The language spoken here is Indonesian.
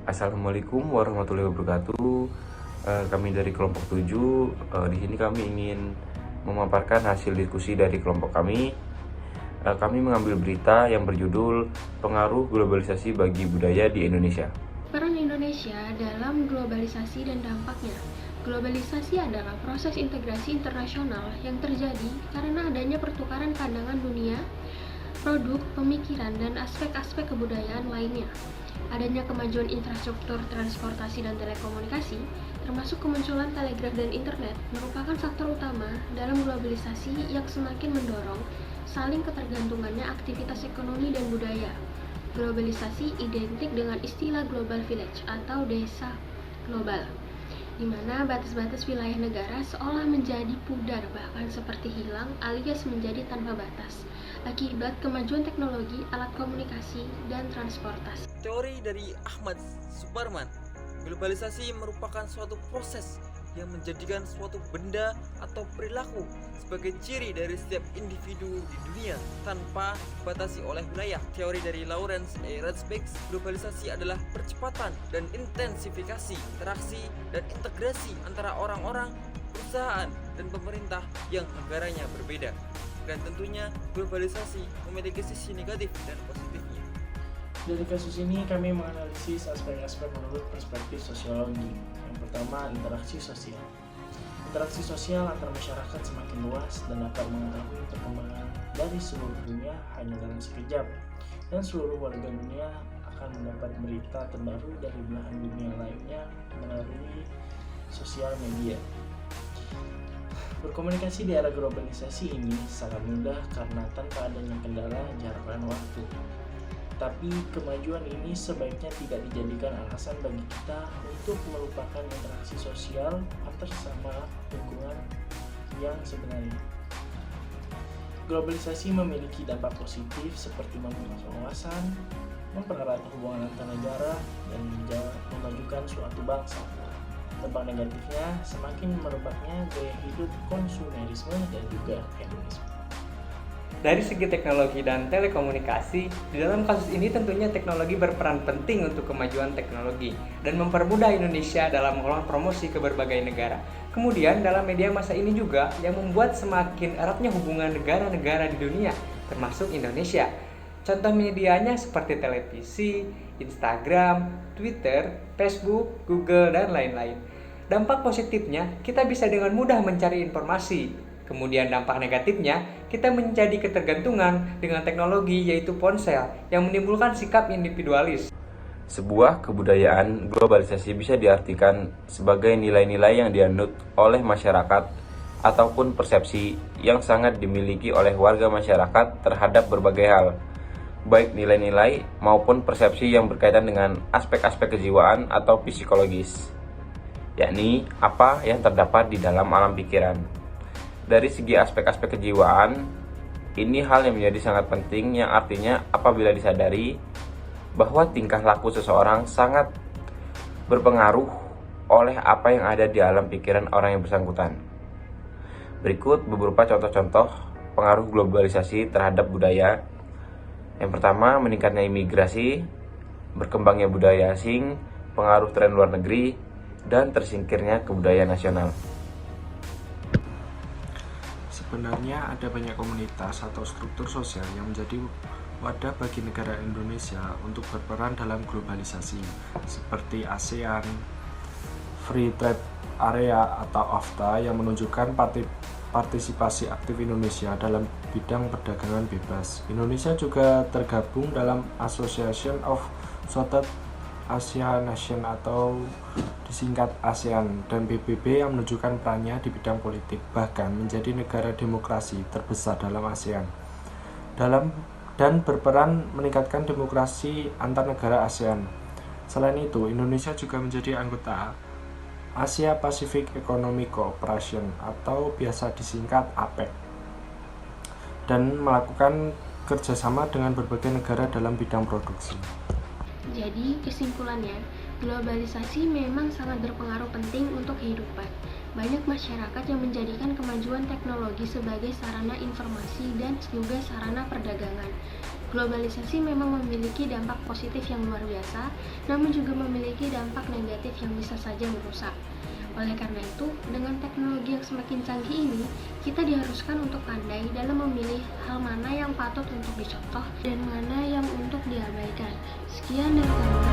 Assalamualaikum warahmatullahi wabarakatuh. Kami dari kelompok 7. Di sini kami ingin memaparkan hasil diskusi dari kelompok kami. Kami mengambil berita yang berjudul Pengaruh Globalisasi bagi Budaya di Indonesia. Peran Indonesia dalam globalisasi dan dampaknya. Globalisasi adalah proses integrasi internasional yang terjadi karena adanya pertukaran pandangan dunia, produk, pemikiran, dan aspek-aspek kebudayaan lainnya. Adanya kemajuan infrastruktur transportasi dan telekomunikasi, termasuk kemunculan telegraf dan internet, merupakan faktor utama dalam globalisasi yang semakin mendorong saling ketergantungannya aktivitas ekonomi dan budaya. Globalisasi identik dengan istilah global village atau desa global, di mana batas-batas wilayah negara seolah menjadi pudar bahkan seperti hilang alias menjadi tanpa batas akibat kemajuan teknologi, alat komunikasi, dan transportasi. Teori dari Ahmad Suparman, globalisasi merupakan suatu proses yang menjadikan suatu benda atau perilaku sebagai ciri dari setiap individu di dunia tanpa dibatasi oleh wilayah. Teori dari Lawrence A. Ratzbeck, globalisasi adalah percepatan dan intensifikasi interaksi dan integrasi antara orang-orang, perusahaan, dan pemerintah yang negaranya berbeda. Dan tentunya globalisasi memiliki sisi negatif dan positifnya. Dari kasus ini kami menganalisis aspek-aspek menurut perspektif sosiologi. Yang pertama, interaksi sosial. Interaksi sosial antar masyarakat semakin luas dan dapat mengetahui perkembangan dari seluruh dunia hanya dalam sekejap. Dan seluruh warga dunia akan mendapat berita terbaru dari belahan dunia lainnya melalui sosial media. Berkomunikasi di era globalisasi ini sangat mudah karena tanpa adanya kendala jarak dan waktu. Tapi kemajuan ini sebaiknya tidak dijadikan alasan bagi kita untuk melupakan interaksi sosial antar sesama lingkungan yang sebenarnya. Globalisasi memiliki dampak positif seperti memperluas wawasan, mempererat hubungan antar negara, dan memajukan suatu bangsa. Dampak negatifnya semakin merebaknya gaya hidup konsumerisme dan juga hedonisme. Dari segi teknologi dan telekomunikasi, di dalam kasus ini tentunya teknologi berperan penting untuk kemajuan teknologi dan mempermudah Indonesia dalam melakukan promosi ke berbagai negara. Kemudian dalam media masa ini juga yang membuat semakin eratnya hubungan negara-negara di dunia, termasuk Indonesia. Contoh medianya seperti televisi, Instagram, Twitter, Facebook, Google, dan lain-lain. Dampak positifnya, kita bisa dengan mudah mencari informasi. Kemudian dampak negatifnya, kita menjadi ketergantungan dengan teknologi yaitu ponsel yang menimbulkan sikap individualis. Sebuah kebudayaan globalisasi bisa diartikan sebagai nilai-nilai yang dianut oleh masyarakat ataupun persepsi yang sangat dimiliki oleh warga masyarakat terhadap berbagai hal, baik nilai-nilai maupun persepsi yang berkaitan dengan aspek-aspek kejiwaan atau psikologis, yakni apa yang terdapat di dalam alam pikiran. Dari segi aspek-aspek kejiwaan, ini hal yang menjadi sangat penting yang artinya apabila disadari bahwa tingkah laku seseorang sangat berpengaruh oleh apa yang ada di alam pikiran orang yang bersangkutan. Berikut beberapa contoh-contoh pengaruh globalisasi terhadap budaya. Yang pertama, meningkatnya imigrasi, berkembangnya budaya asing, pengaruh tren luar negeri, dan tersingkirnya kebudayaan nasional. Sebenarnya ada banyak komunitas atau struktur sosial yang menjadi wadah bagi negara Indonesia untuk berperan dalam globalisasi, seperti ASEAN, Free Trade Area atau AFTA yang menunjukkan partisipasi aktif Indonesia dalam bidang perdagangan bebas. Indonesia juga tergabung dalam Association of Southeast Asia Nation atau disingkat ASEAN, dan PBB yang menunjukkan perannya di bidang politik, bahkan menjadi negara demokrasi terbesar dalam ASEAN dan berperan meningkatkan demokrasi antar negara ASEAN. Selain itu, Indonesia juga menjadi anggota Asia Pacific Economic Cooperation atau biasa disingkat APEC dan melakukan kerjasama dengan berbagai negara dalam bidang produksi. Jadi, kesimpulannya, globalisasi memang sangat berpengaruh penting untuk kehidupan. Banyak masyarakat yang menjadikan kemajuan teknologi sebagai sarana informasi dan juga sarana perdagangan. Globalisasi memang memiliki dampak positif yang luar biasa, namun juga memiliki dampak negatif yang bisa saja merusak. Oleh karena itu, dengan teknologi yang semakin canggih ini, kita diharuskan untuk pandai dalam memilih hal mana yang patut untuk dicontoh dan mana yang untuk diabaikan. Sekian dari kami.